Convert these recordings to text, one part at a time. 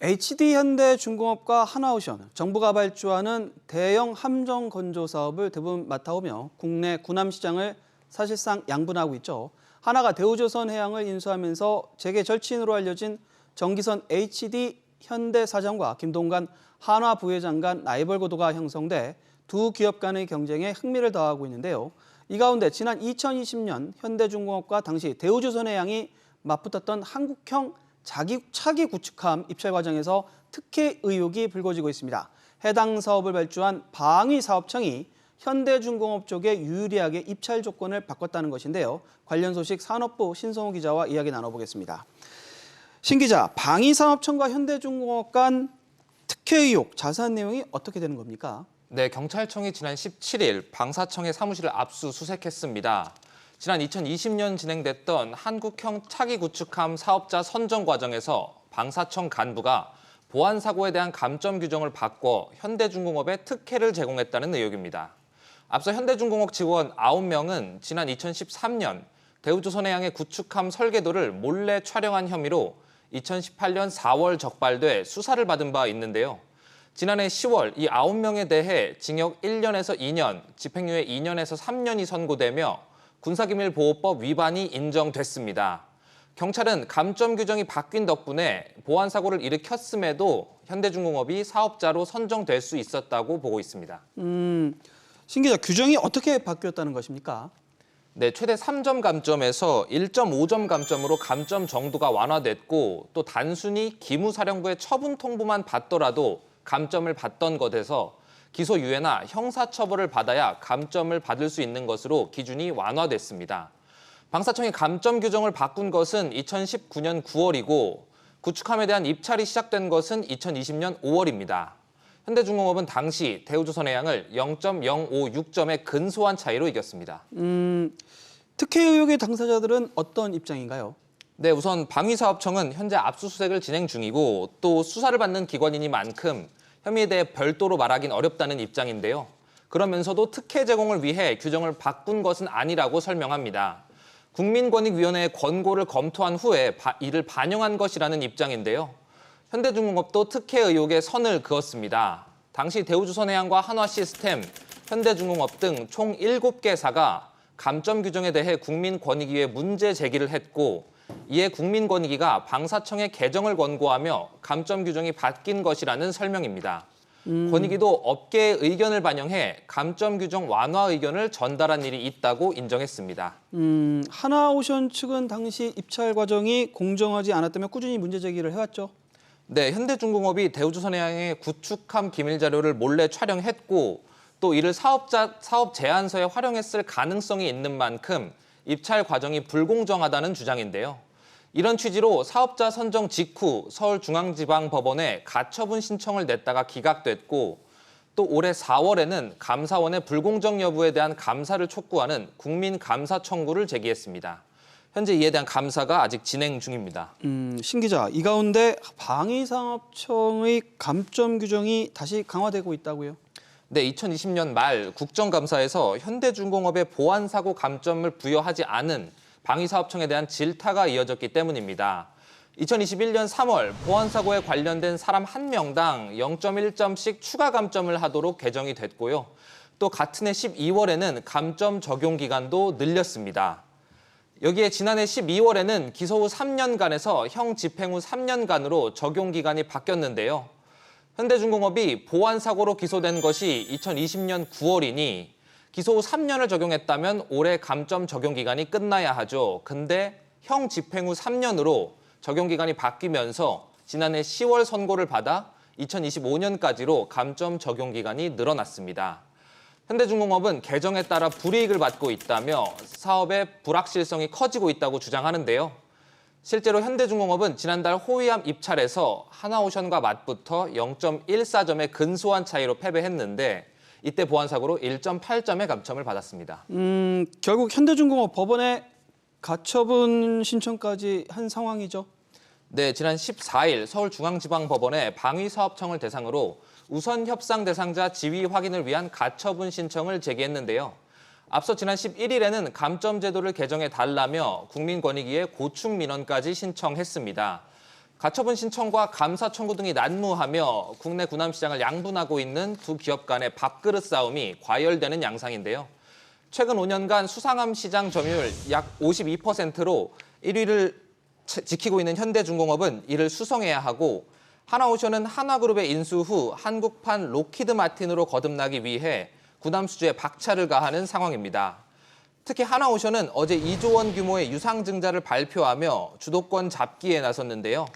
HD현대중공업과 하나오션, 정부가 발주하는 대형 함정 건조 사업을 대부분 맡아오며 국내 군함 시장을 사실상 양분하고 있죠. 하나가 대우조선해양을 인수하면서 재계 절친으로 알려진 정기선 HD 현대사장과 김동관 한화 부회장 간 라이벌 구도가 형성돼 두 기업 간의 경쟁에 흥미를 더하고 있는데요. 이 가운데 지난 2020년 현대중공업과 당시 대우조선해양이 맞붙었던 한국형 차기 구축함 입찰 과정에서 특혜 의혹이 불거지고 있습니다. 해당 사업을 발주한 방위사업청이 현대중공업 쪽에 유리하게 입찰 조건을 바꿨다는 것인데요. 관련 소식 산업부 신성호 기자와 이야기 나눠보겠습니다. 신 기자, 방위사업청과 현대중공업 간 특혜 의혹, 자세한 내용이 어떻게 되는 겁니까? 네, 경찰청이 지난 17일 방사청의 사무실을 압수수색했습니다. 지난 2020년 진행됐던 한국형 차기 구축함 사업자 선정 과정에서 방사청 간부가 보안 사고에 대한 감점 규정을 바꿔 현대중공업에 특혜를 제공했다는 의혹입니다. 앞서 현대중공업 직원 9명은 지난 2013년 대우조선해양의 구축함 설계도를 몰래 촬영한 혐의로 2018년 4월 적발돼 수사를 받은 바 있는데요. 지난해 10월 이 9명에 대해 징역 1년에서 2년, 집행유예 2년에서 3년이 선고되며 군사기밀보호법 위반이 인정됐습니다. 경찰은 감점 규정이 바뀐 덕분에 보안 사고를 일으켰음에도 현대중공업이 사업자로 선정될 수 있었다고 보고 있습니다. 신 기자, 규정이 어떻게 바뀌었다는 것입니까? 네, 최대 3점 감점에서 1.5점 감점으로 감점 정도가 완화됐고 또 단순히 기무사령부의 처분 통보만 받더라도 감점을 받던 것에서 기소유예나 형사처벌을 받아야 감점을 받을 수 있는 것으로 기준이 완화됐습니다. 방사청이 감점 규정을 바꾼 것은 2019년 9월이고 구축함에 대한 입찰이 시작된 것은 2020년 5월입니다. 현대중공업은 당시 대우조선해양을 0.056점의 근소한 차이로 이겼습니다. 특혜 의혹의 당사자들은 어떤 입장인가요? 네, 우선 방위사업청은 현재 압수수색을 진행 중이고 또 수사를 받는 기관이니만큼 혐의에 대해 별도로 말하긴 어렵다는 입장인데요. 그러면서도 특혜 제공을 위해 규정을 바꾼 것은 아니라고 설명합니다. 국민권익위원회의 권고를 검토한 후에 이를 반영한 것이라는 입장인데요. 현대중공업도 특혜 의혹에 선을 그었습니다. 당시 대우조선해양과 한화시스템, 현대중공업 등 총 7개사가 감점 규정에 대해 국민권익위에 문제 제기를 했고 이에 국민권익위가 방사청에 개정을 권고하며 감점 규정이 바뀐 것이라는 설명입니다. 권익위도 업계의 의견을 반영해 감점 규정 완화 의견을 전달한 일이 있다고 인정했습니다. 하나오션 측은 당시 입찰 과정이 공정하지 않았다며 꾸준히 문제 제기를 해왔죠. 네, 현대중공업이 대우조선해양의 구축함 기밀 자료를 몰래 촬영했고 또 이를 사업 제안서에 활용했을 가능성이 있는 만큼 입찰 과정이 불공정하다는 주장인데요. 이런 취지로 사업자 선정 직후 서울중앙지방법원에 가처분 신청을 냈다가 기각됐고 또 올해 4월에는 감사원의 불공정 여부에 대한 감사를 촉구하는 국민감사 청구를 제기했습니다. 현재 이에 대한 감사가 아직 진행 중입니다. 신 기자, 이 가운데 방위사업청의 감점 규정이 다시 강화되고 있다고요? 네, 2020년 말 국정감사에서 현대중공업의 보안사고 감점을 부여하지 않은 방위사업청에 대한 질타가 이어졌기 때문입니다. 2021년 3월 보안사고에 관련된 사람 1명당 0.1점씩 추가 감점을 하도록 개정이 됐고요. 또 같은 해 12월에는 감점 적용 기간도 늘렸습니다. 여기에 지난해 12월에는 기소 후 3년간에서 형 집행 후 3년간으로 적용 기간이 바뀌었는데요. 현대중공업이 보안사고로 기소된 것이 2020년 9월이니 기소 후 3년을 적용했다면 올해 감점 적용 기간이 끝나야 하죠. 근데 형 집행 후 3년으로 적용 기간이 바뀌면서 지난해 10월 선고를 받아 2025년까지로 감점 적용 기간이 늘어났습니다. 현대중공업은 개정에 따라 불이익을 받고 있다며 사업의 불확실성이 커지고 있다고 주장하는데요. 실제로 현대중공업은 지난달 호위함 입찰에서 하나오션과 맞붙어 0.14점의 근소한 차이로 패배했는데 이때 보안사고로 1.8점의 감점을 받았습니다. 결국 현대중공업 법원에 가처분 신청까지 한 상황이죠? 네, 지난 14일 서울중앙지방법원에 방위사업청을 대상으로 우선 협상 대상자 지위 확인을 위한 가처분 신청을 제기했는데요. 앞서 지난 11일에는 감점 제도를 개정해 달라며 국민권익위에 고충 민원까지 신청했습니다. 가처분 신청과 감사 청구 등이 난무하며 국내 군함시장을 양분하고 있는 두 기업 간의 밥그릇 싸움이 과열되는 양상인데요. 최근 5년간 수상함 시장 점유율 약 52%로 1위를 지키고 있는 현대중공업은 이를 수성해야 하고 하나오션은 한화그룹의 인수 후 한국판 로키드 마틴으로 거듭나기 위해 군함 수주에 박차를 가하는 상황입니다. 특히 하나오션은 어제 2조 원 규모의 유상증자를 발표하며 주도권 잡기에 나섰는데요.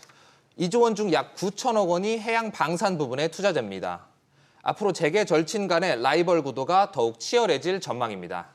2조 원 중 약 9천억 원이 해양 방산 부분에 투자됩니다. 앞으로 재계 절친 간의 라이벌 구도가 더욱 치열해질 전망입니다.